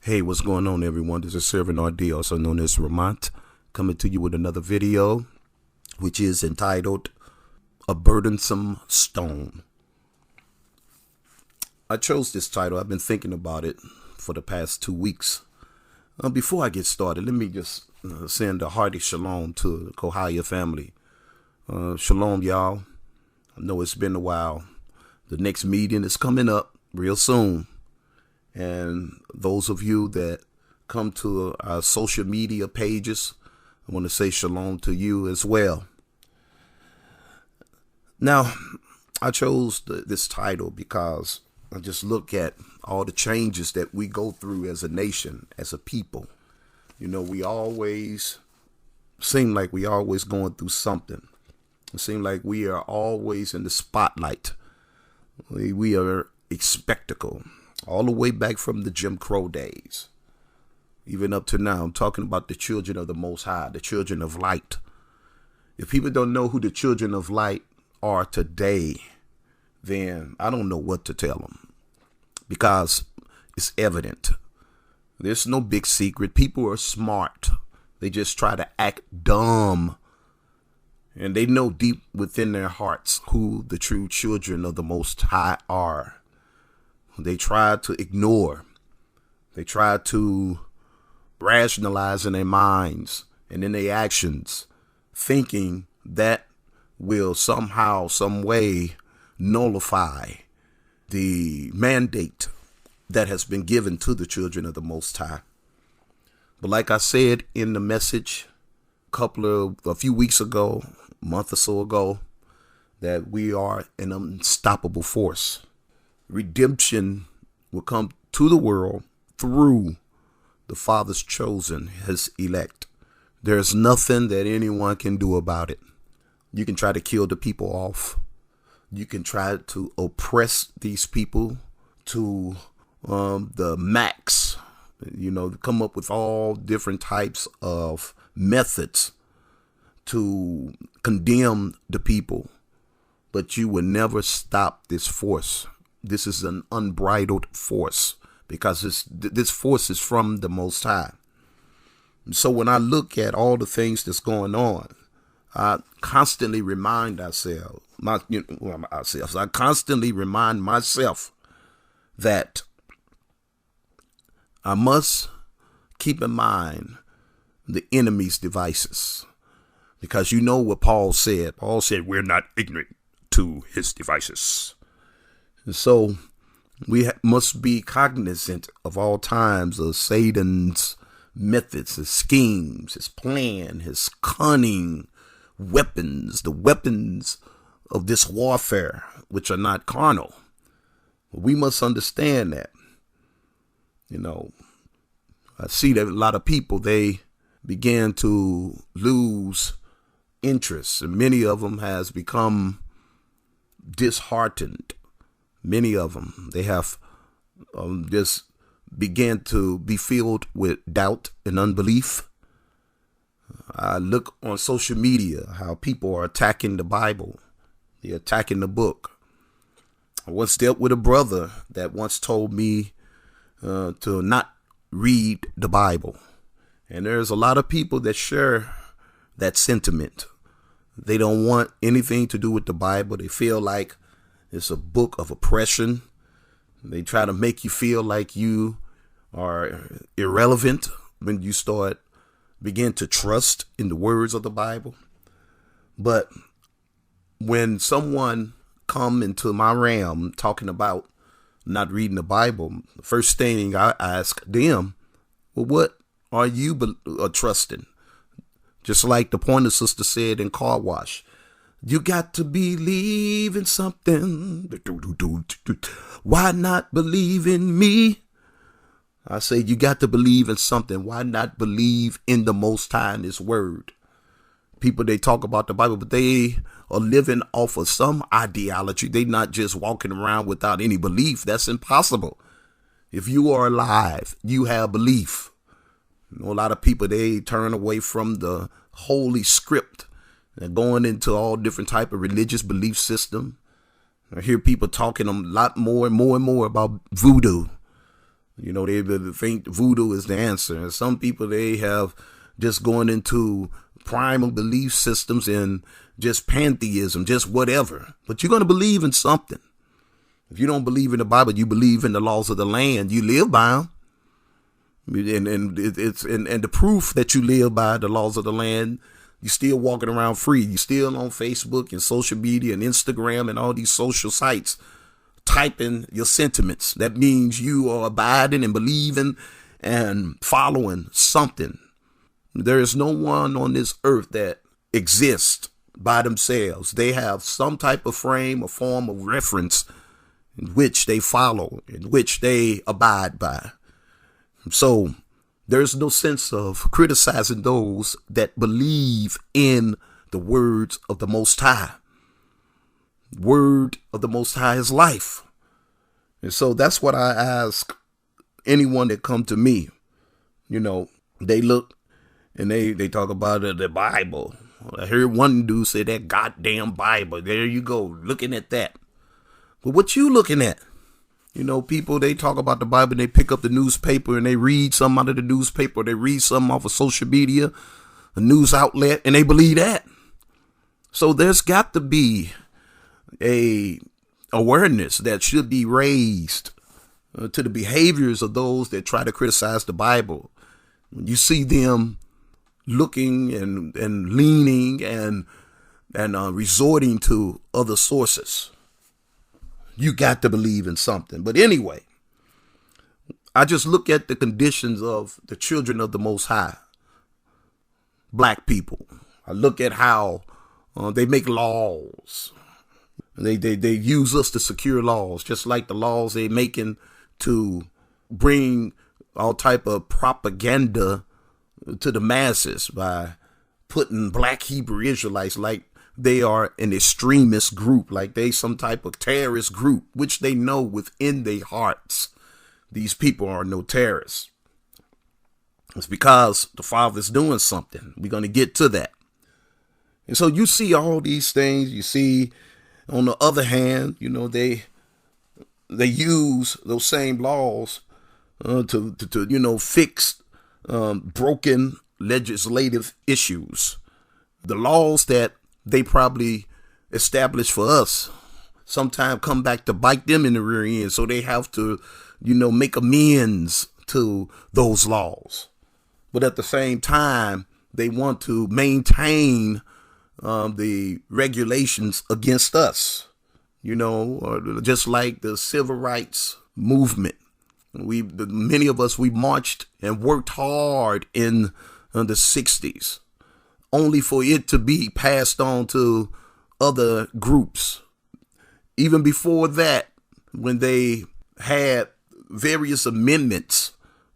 Hey, what's going on, everyone? This is Servant RD, also known as Remnant, coming to you with another video, which is entitled A Burdensome Stone. I chose this title. I've been thinking about it for the past 2 weeks. Before I get started, let me just send a hearty shalom to the Kohaya family. Shalom, y'all. I know it's been a while. The next meeting is coming up real soon. And those of you that come to our social media pages, I want to say shalom to you as well. Now, I chose this title because I just look at all the changes that we go through as a nation, as a people. You know, we always seem like we always going through something. It seems like we are always in the spotlight. We are a spectacle. All the way back from the Jim Crow days, even up to now. I'm talking about the children of the Most High, the children of light. If people don't know who the children of light are today, then I don't know what to tell them, because it's evident. There's no big secret. People are smart. They just try to act dumb. And they know deep within their hearts who the true children of the Most High are. They try to ignore. They try to rationalize in their minds and in their actions, thinking that will somehow, some way nullify the mandate that has been given to the children of the Most High. But like I said in the message a few weeks ago, a month or so ago, that we are an unstoppable force. Redemption will come to the world through the Father's chosen, his elect. There's nothing that anyone can do about it. You can try to kill the people off. You can try to oppress these people to the max, come up with all different types of methods to condemn the people. But you will never stop this force. This is an unbridled force, because this force is from the Most High. So when I look at all the things that's going on, I constantly remind ourselves, I constantly remind myself that I must keep in mind the enemy's devices. Because you know what Paul said. Paul said, we're not ignorant to his devices. And so we must be cognizant of all times of Satan's methods, his schemes, his plan, his cunning weapons, the weapons of this warfare, which are not carnal. We must understand that. I see that a lot of people, they began to lose interest, and many of them has become disheartened. Many of them, they have just began to be filled with doubt and unbelief. I look on social media, how people are attacking the Bible. They're attacking the book. I once dealt with a brother that once told me to not read the Bible. And there's a lot of people that share that sentiment. They don't want anything to do with the Bible. They feel like it's a book of oppression. They try to make you feel like you are irrelevant when you begin to trust in the words of the Bible. But when someone come into my realm talking about not reading the Bible, the first thing I ask them, well, what are you trusting? Just like the Pointer Sister said in Car Wash, you got to believe in something. Why not believe in me? I say you got to believe in something. Why not believe in the Most High and his word? People, they talk about the Bible, but they are living off of some ideology. They're not just walking around without any belief. That's impossible. If you are alive, you have belief. A lot of people, they turn away from the holy script. They're going into all different type of religious belief system. I hear people talking a lot more and more about voodoo. You know, they think voodoo is the answer. And some people, they have just gone into primal belief systems and just pantheism, just whatever. But you're going to believe in something. If you don't believe in the Bible, you believe in the laws of the land. You live by them. And the proof that you live by the laws of the land, you're still walking around free. You're still on Facebook and social media and Instagram and all these social sites typing your sentiments. That means you are abiding and believing and following something. There is no one on this earth that exists by themselves. They have some type of frame or form of reference in which they follow, in which they abide by. So there's no sense of criticizing those that believe in the words of the Most High. Word of the Most High is life. And so that's what I ask anyone that come to me. You know, they look and they talk about the Bible. I heard one dude say that goddamn Bible. There you go, looking at that. But what you looking at? You know, people, they talk about the Bible and they pick up the newspaper and they read something out of the newspaper. Or they read something off of social media, a news outlet, and they believe that. So there's got to be a awareness that should be raised to the behaviors of those that try to criticize the Bible. When you see them looking and leaning and resorting to other sources, you got to believe in something. But anyway, I just look at the conditions of the children of the Most High, black people. I look at how they make laws. They use us to secure laws, just like the laws they're making to bring all type of propaganda to the masses by putting black Hebrew Israelites like they are an extremist group, like they some type of terrorist group, which they know within their hearts these people are no terrorists. It's because the Father's doing something. We're going to get to that. And so you see all these things. You see, on the other hand, you know, they use those same laws to you know, fix broken legislative issues. The laws that they probably established for us sometimes come back to bite them in the rear end. So they have to, you know, make amends to those laws. But at the same time, they want to maintain the regulations against us, you know, just like the civil rights movement. Many of us, we marched and worked hard in the 60s, only for it to be passed on to other groups. Even before that, when they had various amendments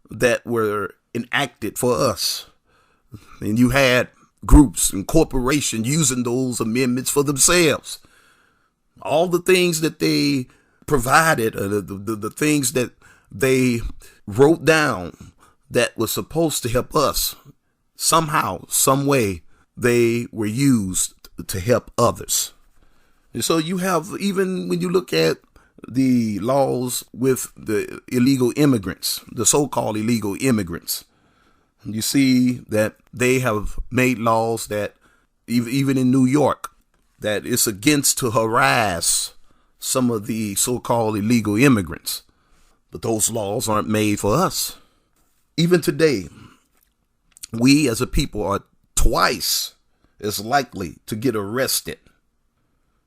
that were enacted for us, and you had groups and corporations using those amendments for themselves. All the things that they provided, the things that they wrote down that was supposed to help us, somehow, some way, they were used to help others. And so you have, even when you look at the laws with the illegal immigrants, the so-called illegal immigrants, you see that they have made laws that even in New York, that it's against to harass some of the so-called illegal immigrants. But those laws aren't made for us. Even today, we as a people are twice as likely to get arrested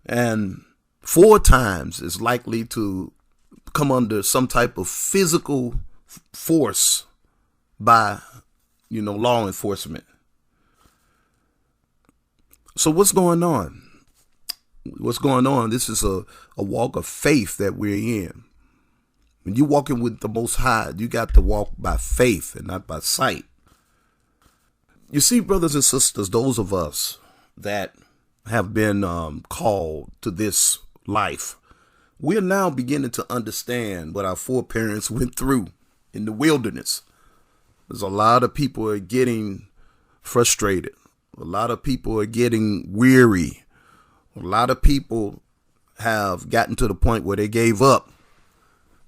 and 4 times as likely to come under some type of physical force by, you know, law enforcement. So what's going on? What's going on? This is a walk of faith that we're in. When you're walking with the Most High, you got to walk by faith and not by sight. You see, brothers and sisters, those of us that have been called to this life, we're now beginning to understand what our foreparents went through in the wilderness. There's a lot of people are getting frustrated. A lot of people are getting weary. A lot of people have gotten to the point where they gave up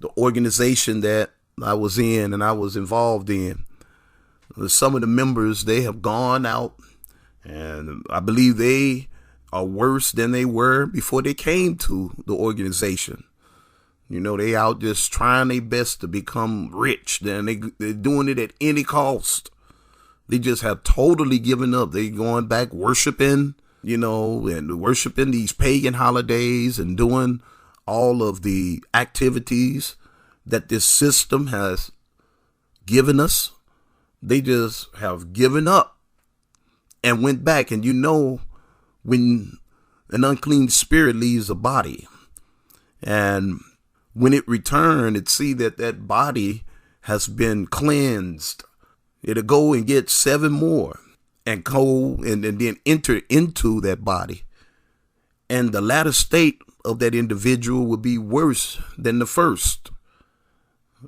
the organization that I was in and I was involved in, some of the members, they have gone out, and I believe they are worse than they were before they came to the organization. You know, they out just trying their best to become rich. Then they're doing it at any cost. They just have totally given up. They going back worshiping, and worshiping these pagan holidays and doing all of the activities that this system has given us. They just have given up and went back. And when an unclean spirit leaves a body, and when it returned, it see that body has been cleansed. It'll go and get 7 more and go and then enter into that body. And the latter state of that individual will be worse than the first.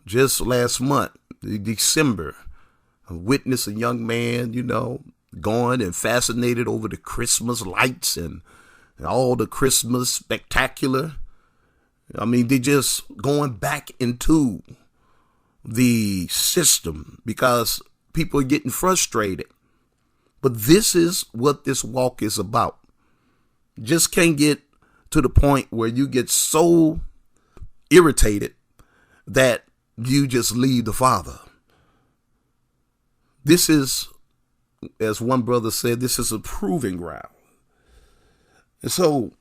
Just last month, December, I witnessed a young man, going and fascinated over the Christmas lights and all the Christmas spectacular. I mean, they just going back into the system because people are getting frustrated. But this is what this walk is about. Just can't get to the point where you get so irritated that you just leave the Father. This is, as one brother said, this is a proving ground. And so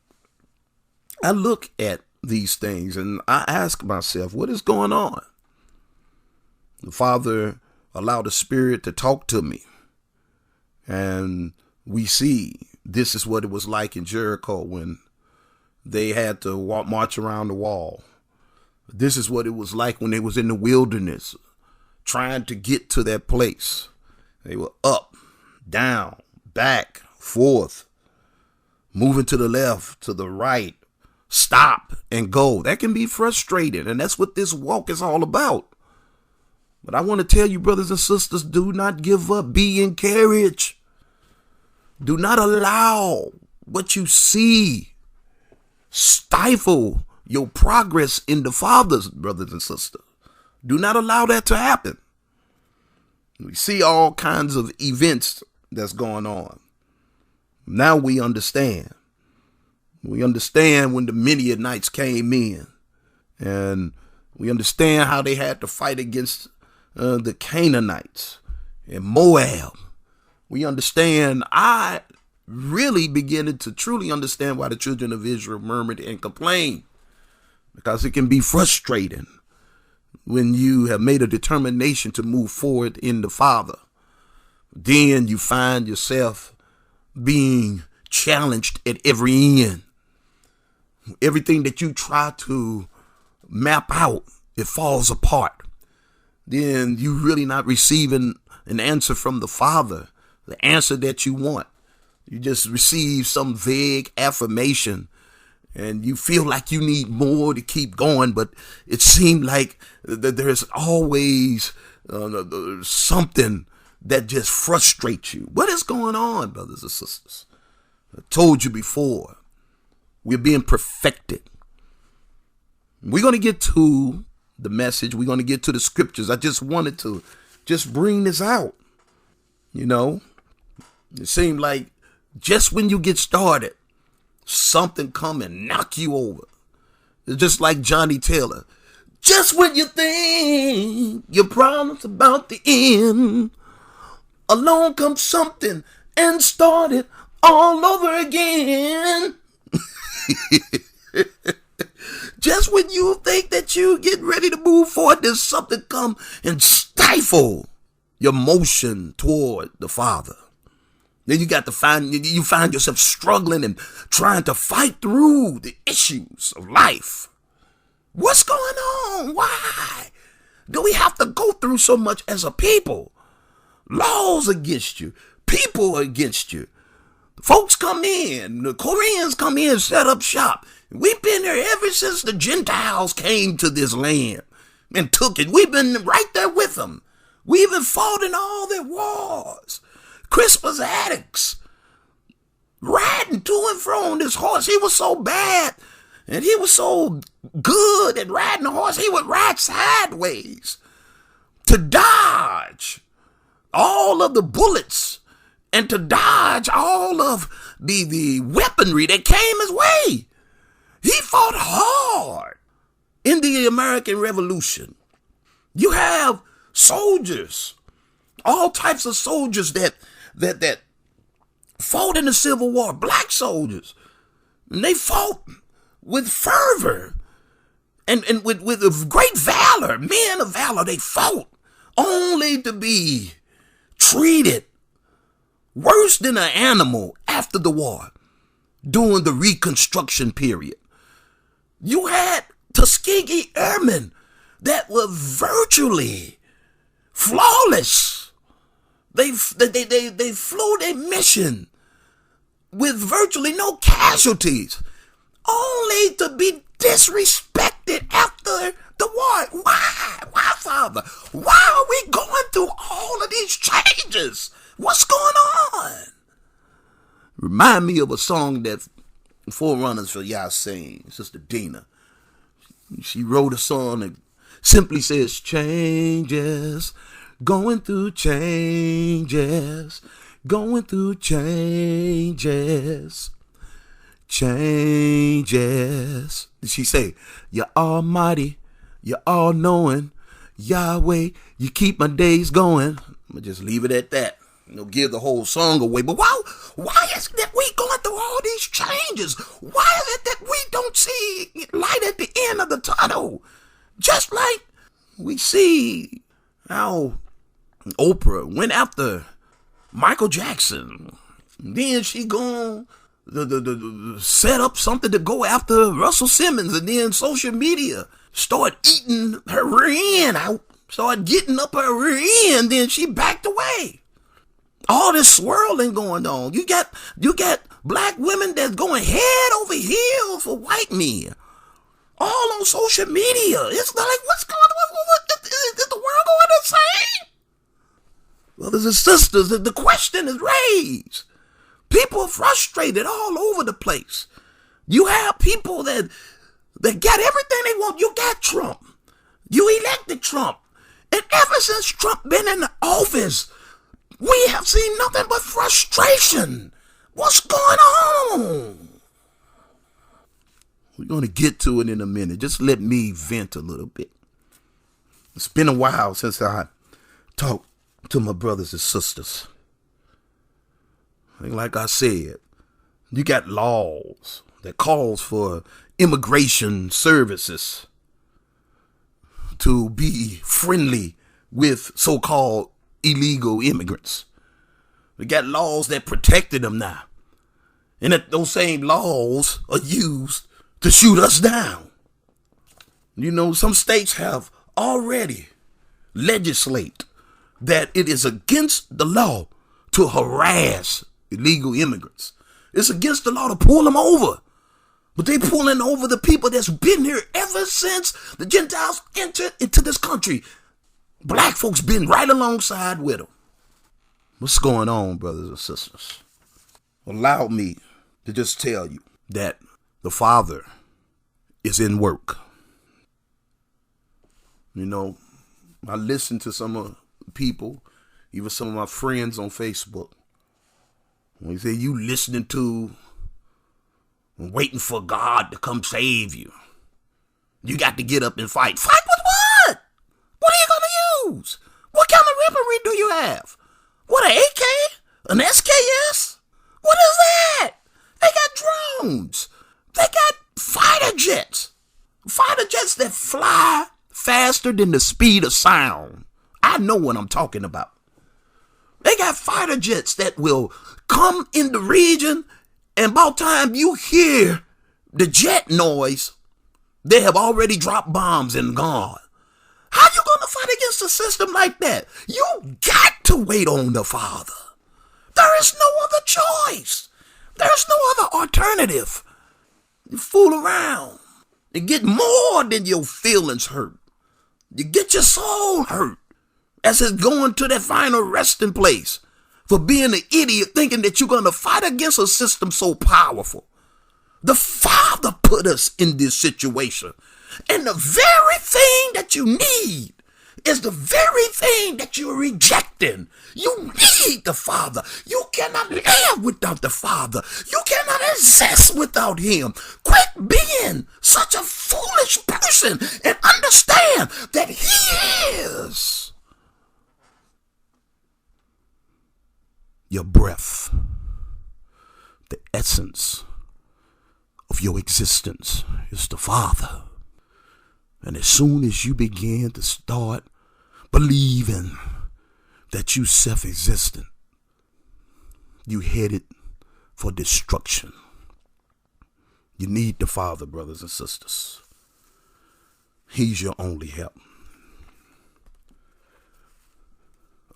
I look at these things and I ask myself, what is going on? The Father allowed the Spirit to talk to me. And we see this is what it was like in Jericho when they had to march around the wall. This is what it was like when they was in the wilderness trying to get to that place. They were up, down, back, forth, moving to the left, to the right, stop and go. That can be frustrating. And that's what this walk is all about. But I want to tell you, brothers and sisters, do not give up. Be encouraged. Do not allow what you see stifle your progress in the Father, brothers and sisters. Do not allow that to happen. We see all kinds of events that's going on. Now we understand. We understand when the Midianites came in. And we understand how they had to fight against the Canaanites and Moab. We understand. I really beginning to truly understand why the children of Israel murmured and complained. Because it can be frustrating when you have made a determination to move forward in the Father. Then you find yourself being challenged at every end. Everything that you try to map out, it falls apart. Then you really not receiving an answer from the Father, the answer that you want. You just receive some vague affirmation and you feel like you need more to keep going, but it seemed like there's always something that just frustrates you. What is going on, brothers and sisters? I told you before, we're being perfected. We're going to get to the message. We're going to get to the scriptures. I just wanted to just bring this out. It seemed like just when you get started, something come and knock you over. It's just like Johnny Taylor. Just when you think your problem's about to end, along comes something and start it all over again. Just when you think that you get ready to move forward, there's something come and stifle your motion toward the Father. Then you find yourself struggling and trying to fight through the issues of life. What's going on? Why do we have to go through so much as a people? Laws against you, people against you. Folks come in, the Koreans come in, set up shop. We've been there ever since the Gentiles came to this land and took it. We've been right there with them. We even fought in all their wars. Crispus Attucks riding to and fro on this horse. He was so bad and he was so good at riding a horse. He would ride sideways to dodge all of the bullets and to dodge all of the weaponry that came his way. He fought hard in the American Revolution. You have soldiers, all types of soldiers that fought in the Civil War, black soldiers. And they fought with fervor and with great valor, men of valor. They fought only to be treated worse than an animal after the war during the Reconstruction period. You had Tuskegee Airmen that were virtually flawless. They flew their mission with virtually no casualties, only to be disrespected after the war. Why, Father? Why are we going through all of these changes? What's going on? Remind me of a song that Forerunners for Yah sing, Sister Dina. She wrote a song that simply says, changes, going through changes, going through changes, changes. She say, you're almighty, you're all-knowing, Yahweh, you keep my days going. I'm going to just leave it at that. Give the whole song away. But why is it that we going through all these changes? Why is it that we don't see light at the end of the tunnel? Just like we see how Oprah went after Michael Jackson. Then she gone set up something to go after Russell Simmons. And then social media started eating her rear end out. Started getting up her rear end. Then she backed away. All this swirling going on. You got black women that's going head over heels for white men. All on social media. It's like, what's going on? Is the world going insane? Brothers and sisters, the question is raised. People are frustrated all over the place. You have people that got everything they want. You got Trump. You elected Trump. And ever since Trump been in the office, we have seen nothing but frustration. What's going on? We're going to get to it in a minute. Just let me vent a little bit. It's been a while since I talked to my brothers and sisters. And like I said, you got laws that calls for immigration services to be friendly with so-called illegal immigrants. We got laws that protected them now. And that those same laws are used to shoot us down. Some states have already legislated that it is against the law to harass illegal immigrants. It's against the law to pull them over. But they pulling over the people that's been here ever since the Gentiles entered into this country. Black folks been right alongside with them. What's going on, brothers and sisters? Allow me to just tell you that the Father is in work. I listen to some of the people, even some of my friends on Facebook. When they say you listening to and waiting for God to come save you, you got to get up and fight. Fight with what? What are you going to use? What kind of weaponry do you have? What, an AK? An SKS? What is that? They got drones. They got fighter jets. Fighter jets that fly faster than the speed of sound. I know what I'm talking about. They got fighter jets that will come in the region, and by the time you hear the jet noise, they have already dropped bombs and gone. How you going to fight against a system like that? You got to wait on the Father. There is no other choice. There's no other alternative. You fool around and get more than your feelings hurt. You get your soul hurt as it's going to that final resting place for being an idiot thinking that you're going to fight against a system so powerful. The Father put us in this situation. And the very thing that you need is the very thing that you're rejecting. You need the Father. You cannot live without the Father. You cannot exist without Him. Quit being such a foolish person and understand that He is your breath, the essence of your existence is the Father. And as soon as you begin to start believing that you self-existent, you headed for destruction. You need the Father, brothers and sisters. He's your only help.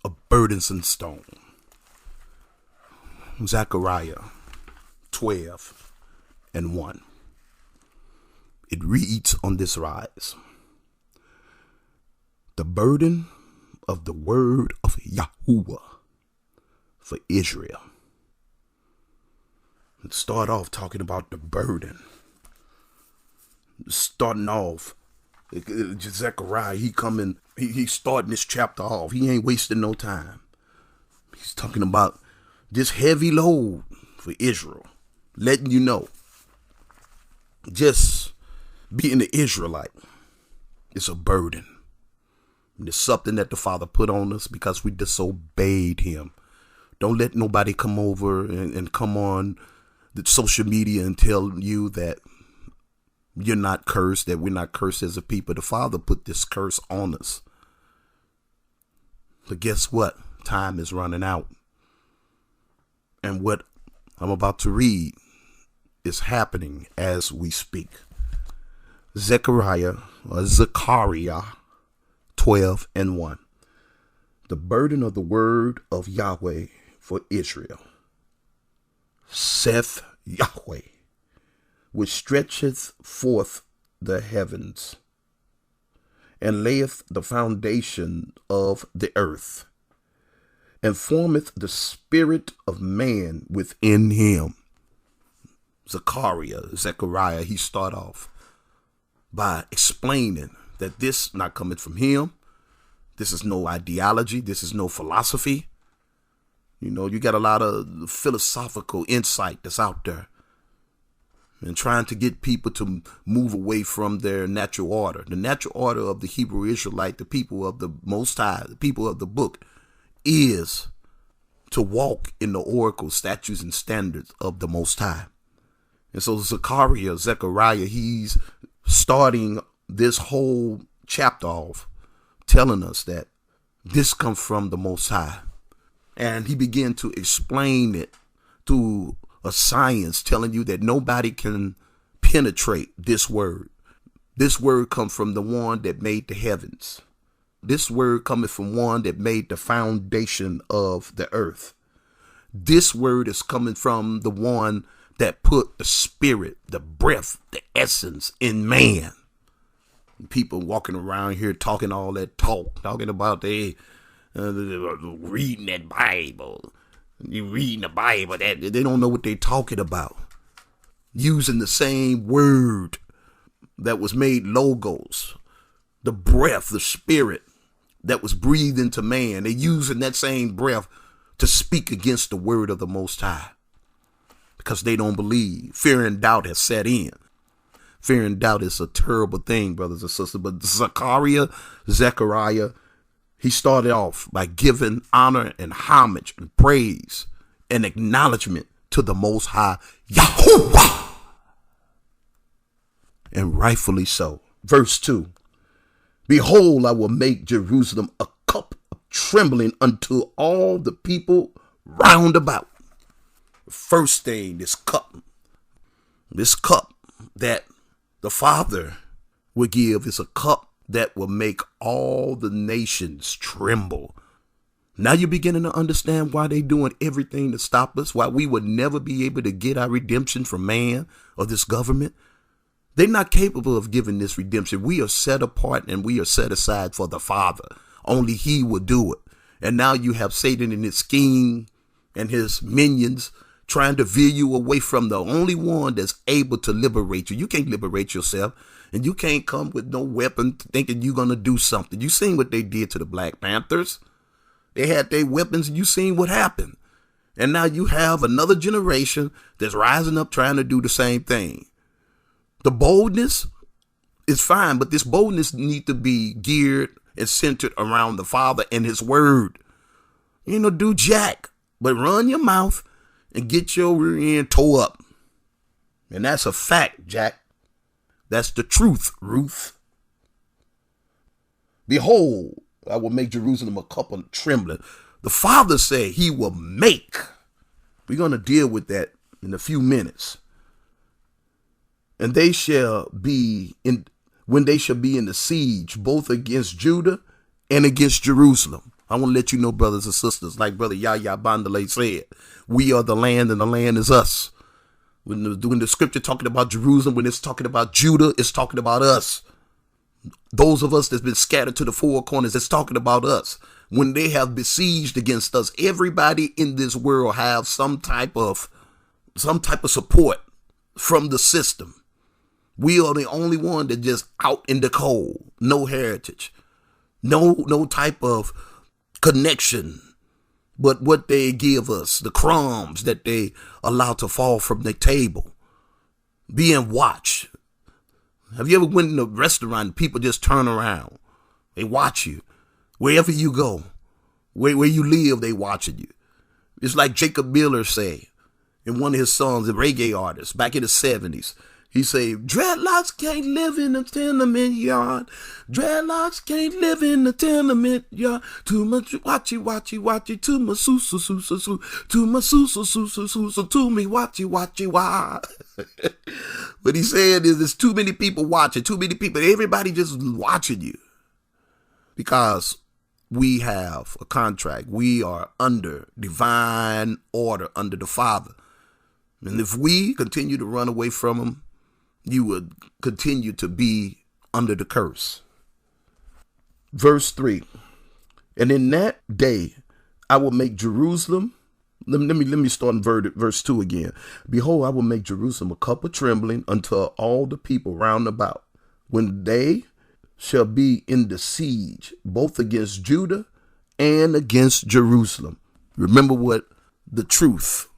A burdensome stone. Zechariah 12:1. It reads on this rise: the burden of the word of Yahuwah for Israel. Let's start off talking about the burden. Starting off, Zechariah, he's starting this chapter off. He ain't wasting no time. He's talking about this heavy load for Israel, letting you know, just being an Israelite is a burden. It's something that the Father put on us because we disobeyed Him. Don't let nobody come over and come on the social media and tell you that you're not cursed, that we're not cursed as a people. The Father put this curse on us. But guess what? Time is running out. And what I'm about to read is happening as we speak. Zechariah 12:1. The burden of the word of Yahweh for Israel. Saith Yahweh, which stretcheth forth the heavens, and layeth the foundation of the earth, and formeth the spirit of man within him. Zechariah, he start off by explaining that this not coming from him. This is no ideology. This is no philosophy. You know, you got a lot of philosophical insight that's out there and trying to get people to move away from their natural order. The natural order of the Hebrew Israelite, the people of the Most High, the people of the book, is to walk in the oracles, statutes, and standards of the Most High. And so Zechariah, he's starting this whole chapter off telling us that this comes from the Most High. And he began to explain it through a science telling you that nobody can penetrate this word. This word comes from the one that made the heavens. This word coming from one that made the foundation of the earth. This word is coming from the one that put the spirit, the breath, the essence in man. People walking around here talking all that talk, talking about they reading that Bible. You reading the Bible, that they don't know what they're talking about. Using the same word that was made logos, the breath, the spirit that was breathed into man. They're using that same breath to speak against the word of the Most High because they don't believe. Fear and doubt has set in. Fear and doubt is a terrible thing, brothers and sisters. But Zechariah, he started off by giving honor and homage and praise and acknowledgement to the Most High Yahuwah. And rightfully so. Verse 2. Behold, I will make Jerusalem a cup of trembling unto all the people round about. First thing, this cup that the Father will give is a cup that will make all the nations tremble. Now you're beginning to understand why they're doing everything to stop us, why we would never be able to get our redemption from man or this government. They're not capable of giving this redemption. We are set apart and we are set aside for the Father. Only He will do it. And now you have Satan and his scheme and his minions trying to veer you away from the only one that's able to liberate you. You can't liberate yourself. And you can't come with no weapon thinking you're going to do something. You seen what they did to the Black Panthers. They had their weapons and you seen what happened. And now you have another generation that's rising up trying to do the same thing. The boldness is fine, but this boldness needs to be geared and centered around the Father and his word. You know, do jack, but run your mouth and get your rear end tore up. And that's a fact, Jack. That's the truth, Ruth. Behold, I will make Jerusalem a cup of trembling. The Father said he will make. We're going to deal with that in a few minutes. And they shall be in, when they shall be in the siege, both against Judah and against Jerusalem. I want to let you know, brothers and sisters, like Brother Yahya Bandele said, we are the land and the land is us. When the scripture talking about Jerusalem, when it's talking about Judah, it's talking about us. Those of us that's been scattered to the four corners, it's talking about us. When they have besieged against us, everybody in this world have some type of support from the system. We are the only one that just out in the cold, no heritage, no type of connection. But what they give us, the crumbs that they allow to fall from the table, being watched. Have you ever went in a restaurant and people just turn around? They watch you. Wherever you go, where you live, they watching you. It's like Jacob Miller say in one of his songs, a reggae artist back in the 70s. He say, dreadlocks can't live in a tenement yard. Dreadlocks can't live in a tenement yard. Too much watchy, too much su, too much su, too me watchy, why. What he said is there's too many people watching, too many people, everybody just watching you. Because we have a contract. We are under divine order, under the Father. And if we continue to run away from him, you would continue to be under the curse. Verse 3. And in that day, I will make Jerusalem. Let me start in verse 2 again. Behold, I will make Jerusalem a cup of trembling unto all the people round about, when they shall be in the siege, both against Judah and against Jerusalem. Remember what the truth.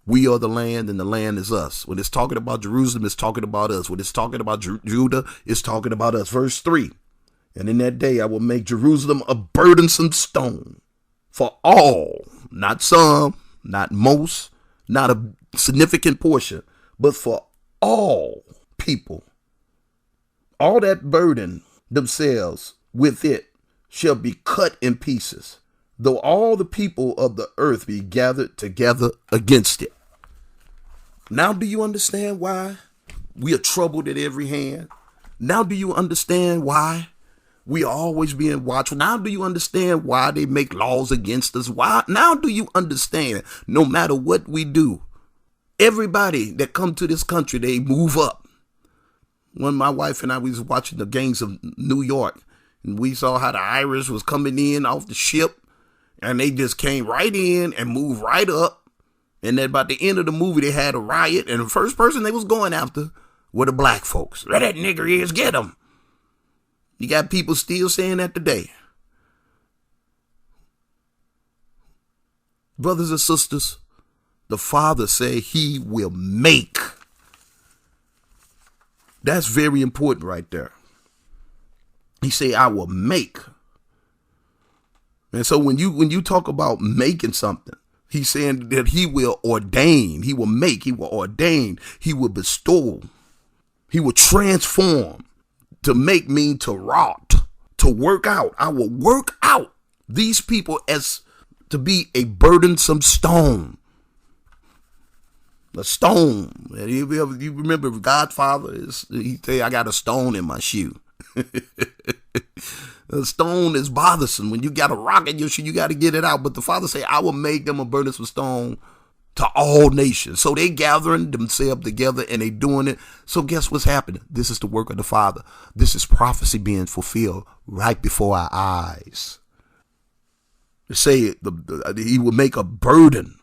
We are the land and the land is us. When it's talking about Jerusalem, it's talking about us. When it's talking about Judah, it's talking about us. Verse 3. And in that day, I will make Jerusalem a burdensome stone for all, not some, not most, not a significant portion, but for all people. All that burden themselves with it shall be cut in pieces, though all the people of the earth be gathered together against it. Now do you understand why we are troubled at every hand? Now do you understand why we are always being watched? Now do you understand why they make laws against us? Why? Now do you understand no matter what we do, everybody that come to this country, they move up. When my wife and I was watching the gangs of New York, and we saw how the Irish was coming in off the ship, and they just came right in and moved right up. And then by the end of the movie, they had a riot, and the first person they was going after were the black folks. Where that nigger is, get him. You got people still saying that today. Brothers and sisters, the Father said he will make. That's very important right there. He said, I will make. And so when you talk about making something, he's saying that he will ordain, he will make, he will ordain, he will bestow, he will transform. To make mean to wrought, to work out. I will work out these people as to be a burdensome stone. A stone. You remember Godfather, he say, I got a stone in my shoe. A stone is bothersome. When you got a rock in your shoe, you got to get it out. But the Father say, I will make them a burdensome stone to all nations. So they gathering themselves together and they doing it. So guess what's happening? This is the work of the Father. This is prophecy being fulfilled right before our eyes. They say he will make a burden.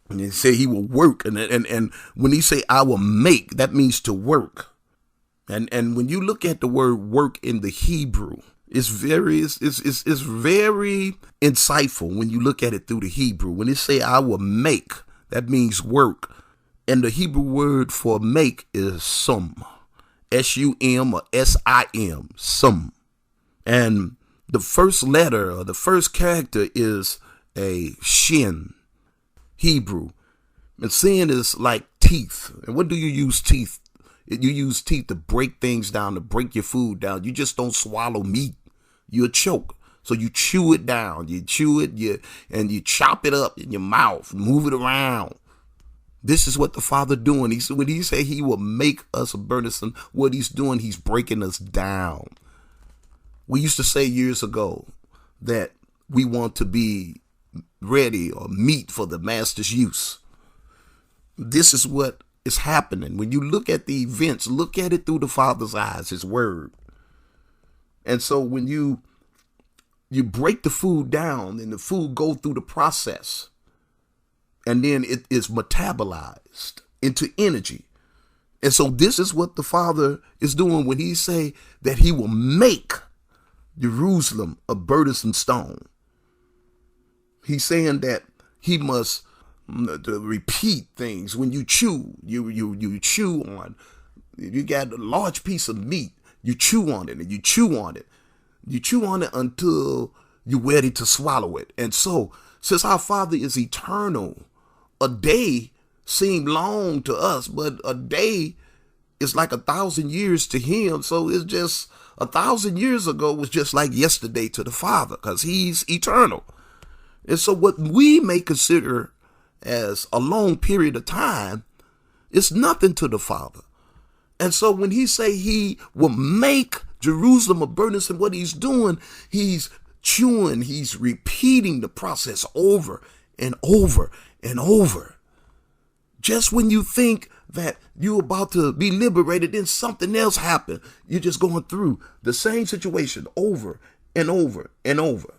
And they say he will work. And when he say I will make, that means to work. And when you look at the word work in the Hebrew, it's very insightful when you look at it through the Hebrew. When it say I will make, that means work. And the Hebrew word for make is sum. S-U-M or S-I-M, sum. And the first letter or the first character is a shin, Hebrew. And sin is like teeth. And what do you use teeth? You use teeth to break things down, to break your food down. You just don't swallow meat. You'll choke. So you chew it down. You chew it, and you chop it up in your mouth, move it around. This is what the Father doing. When he say he will make us a burdensome, what he's doing, he's breaking us down. We used to say years ago that we want to be ready or meat for the master's use. This is what is happening. When you look at the events, look at it through the Father's eyes, his word. And so when you break the food down and the food go through the process, and then it is metabolized into energy. And so this is what the Father is doing when he say that he will make Jerusalem a burdensome stone. He's saying that he must repeat things. When you chew, you chew on. You got a large piece of meat. You chew on it and you chew on it. You chew on it until you're ready to swallow it. And so, since our Father is eternal, a day seemed long to us, but a day is like 1,000 years to him. So it's just 1,000 years ago was just like yesterday to the Father, because he's eternal. And so what we may consider as a long period of time is nothing to the Father. And so when he say he will make Jerusalem a burdensome, what he's doing, he's chewing, he's repeating the process over and over and over. Just when you think that you're about to be liberated, then something else happened. You're just going through the same situation over and over and over.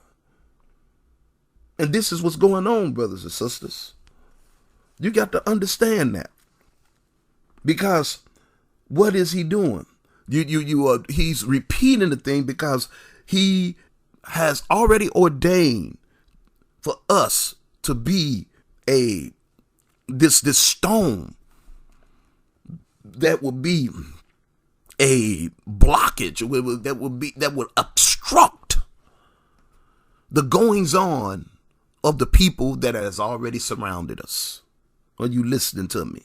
And this is what's going on, brothers and sisters. You got to understand that. Because what is he doing? He's repeating the thing because he has already ordained for us to be this stone that will be a blockage that would obstruct the goings on of the people that has already surrounded us. Are you listening to me?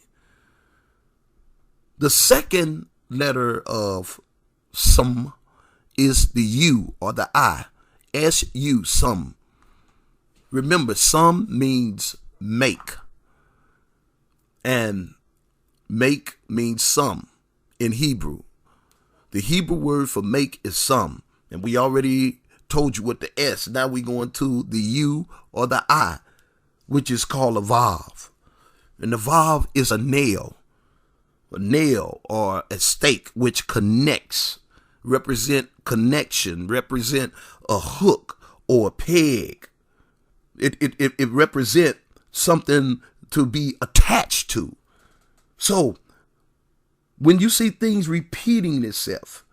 The second letter of sum is the U or the I. S-U, sum. Remember, sum means make. And make means sum in Hebrew. The Hebrew word for make is sum. And we already told you what the S. Now we go into the U or the I, which is called a vav. And the vav is a nail or a stake which connects, represent connection, represent a hook or a peg. It represent something to be attached to. So when you see things repeating itself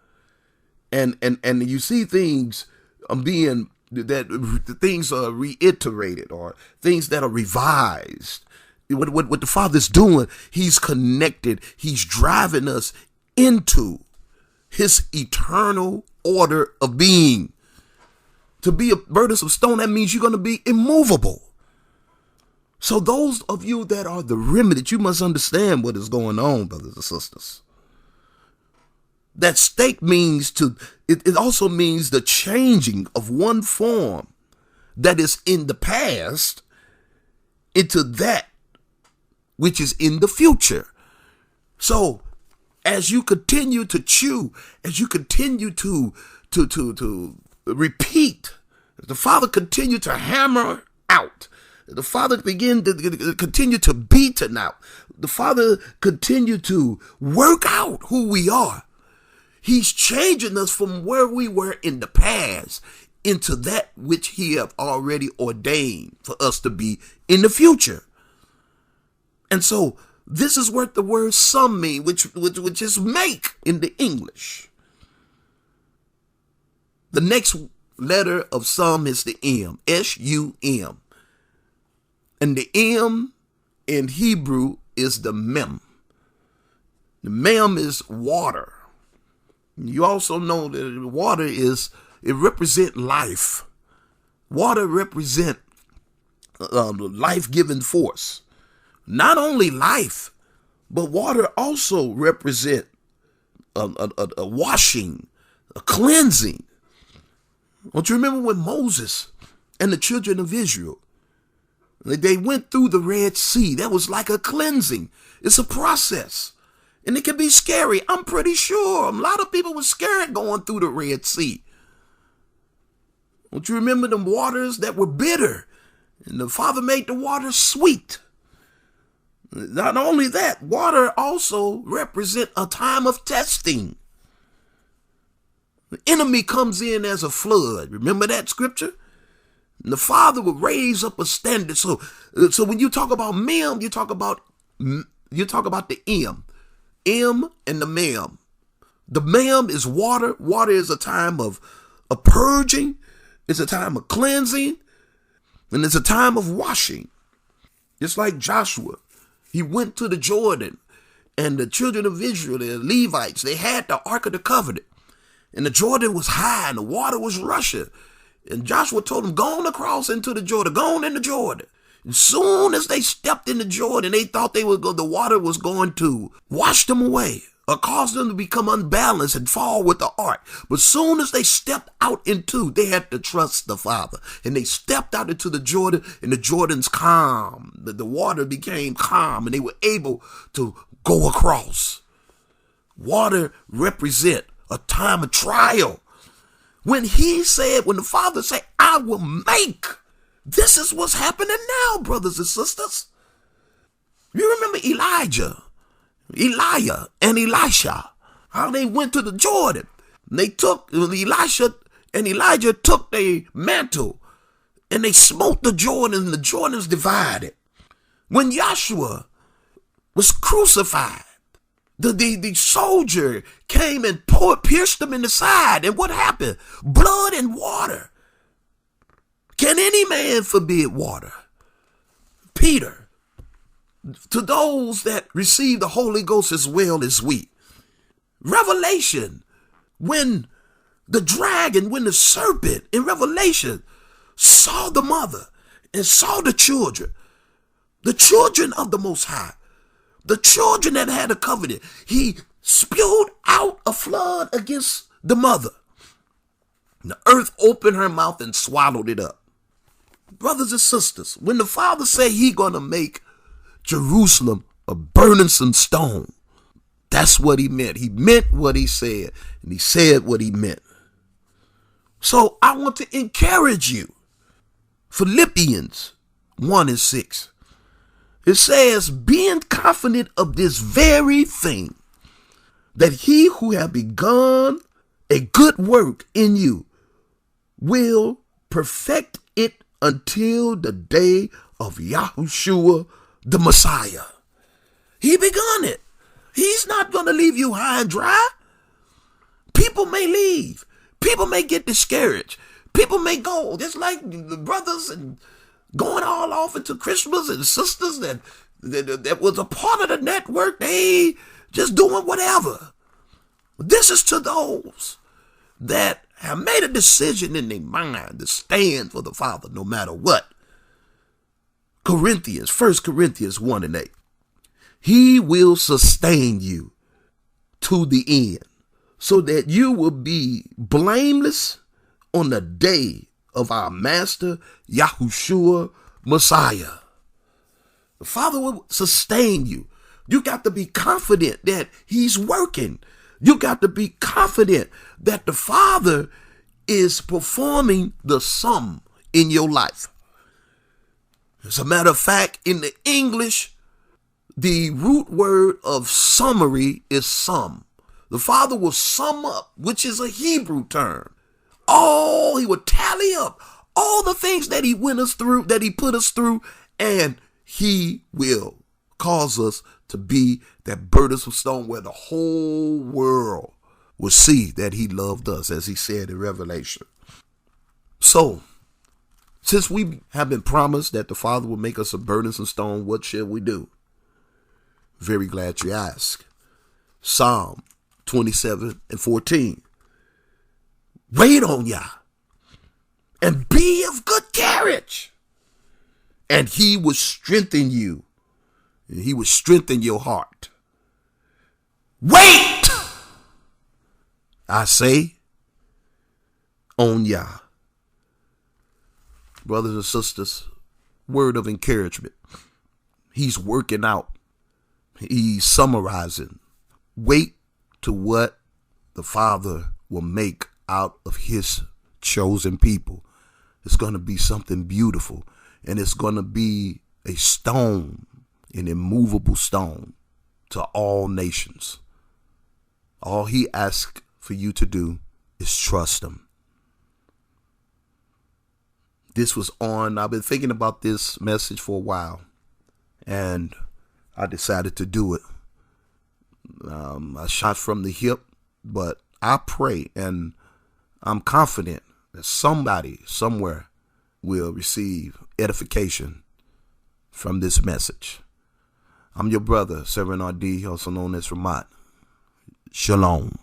and you see things that things are reiterated or things that are revised, what the Father's doing, he's connected, he's driving us into his eternal order of being. To be a burdensome stone, that means you're going to be immovable. So those of you that are the remnant, you must understand what is going on, brothers and sisters. That stake means it also means the changing of one form that is in the past into that which is in the future. So as you continue to chew, as you continue to repeat, the Father continue to hammer out. The Father begin to continue to beaten out. The Father continue to work out who we are. He's changing us from where we were in the past into that which he have already ordained for us to be in the future. And so This is what the word sum mean, which is make in the English. The next letter of sum is the M, S-U-M. And the M in Hebrew is the mem. The mem is water. You also know that water it represents life. Water represents life-giving force. Not only life, but water also represents a washing, a cleansing. Don't you remember when Moses and the children of Israel, they went through the Red Sea? That was like a cleansing. It's a process. And it can be scary. I'm pretty sure a lot of people were scared going through the Red Sea. Don't you remember the waters that were bitter? And the Father made the water sweet. Not only that, water also represents a time of testing. The enemy comes in as a flood. Remember that scripture? And the Father will raise up a standard. So when you talk about mem, you talk about the M. M and the mem. The mem is water. Water is a time of purging. It's a time of cleansing. And it's a time of washing. Just like Joshua. He went to the Jordan. And the children of Israel, the Levites, they had the Ark of the Covenant. And the Jordan was high and the water was rushing. And Joshua told them, go on across into the Jordan. Go on in the Jordan. As soon as they stepped in the Jordan, they thought the water was going to wash them away or cause them to become unbalanced and fall with the ark. But soon as they stepped out into, they had to trust the Father. And they stepped out into the Jordan, and the Jordan's calm. The water became calm, and they were able to go across. Water represent a time of trial. When the Father said, I will make. This is what's happening now, brothers and sisters. You remember Elijah, and Elisha, how they went to the Jordan. Elijah took their mantle and they smote the Jordan, and the Jordans divided. When Joshua was crucified, the soldier came and pierced him in the side. And what happened? Blood and water. Can any man forbid water? Peter, to those that receive the Holy Ghost as well as we. Revelation, when the serpent in Revelation saw the mother and saw the children of the Most High, the children that had a covenant, he spewed out a flood against the mother. And the earth opened her mouth and swallowed it up. Brothers and sisters, when the Father said he going to make Jerusalem a burdensome stone, that's what he meant. He meant what he said, and he said what he meant. So I want to encourage you. Philippians 1:6. It says, being confident of this very thing, that he who have begun a good work in you will perfect it until the day of Yahushua the Messiah. He begun it. He's not going to leave you high and dry. People may leave. People may get discouraged. People may go, just like the brothers and going all off into Christmas, and sisters that was a part of the network. They just doing whatever. This is to those that have made a decision in their mind to stand for the Father no matter what. 1 Corinthians 1:8. He will sustain you to the end, so that you will be blameless on the day of our Master Yahushua Messiah. The Father will sustain you. You got to be confident that he's working. You got to be confident that the Father is performing the sum in your life. As a matter of fact, in the English, the root word of summary is sum. The Father will sum up, which is a Hebrew term. He would tally up all the things that he went us through, that he put us through, and he will cause us to be that burdensome stone where the whole world will see that he loved us, as he said in Revelation. So, since we have been promised that the Father will make us a burdensome stone, what shall we do? Very glad you asked. Psalm 27:14. Wait on Yah and be of good courage, and he will strengthen you. And he will strengthen your heart. Wait, I say, on Yah. Brothers and sisters, word of encouragement. He's working out. He's summarizing. Wait to what the Father will make out of his chosen people. It's going to be something beautiful, and it's going to be a stone, an immovable stone to all nations. All he asks for you to do is trust him. I've been thinking about this message for a while, and I decided to do it. I shot from the hip, but I pray and I'm confident that somebody somewhere will receive edification from this message. I'm your brother, Servant RD, also known as Remnant. Shalom.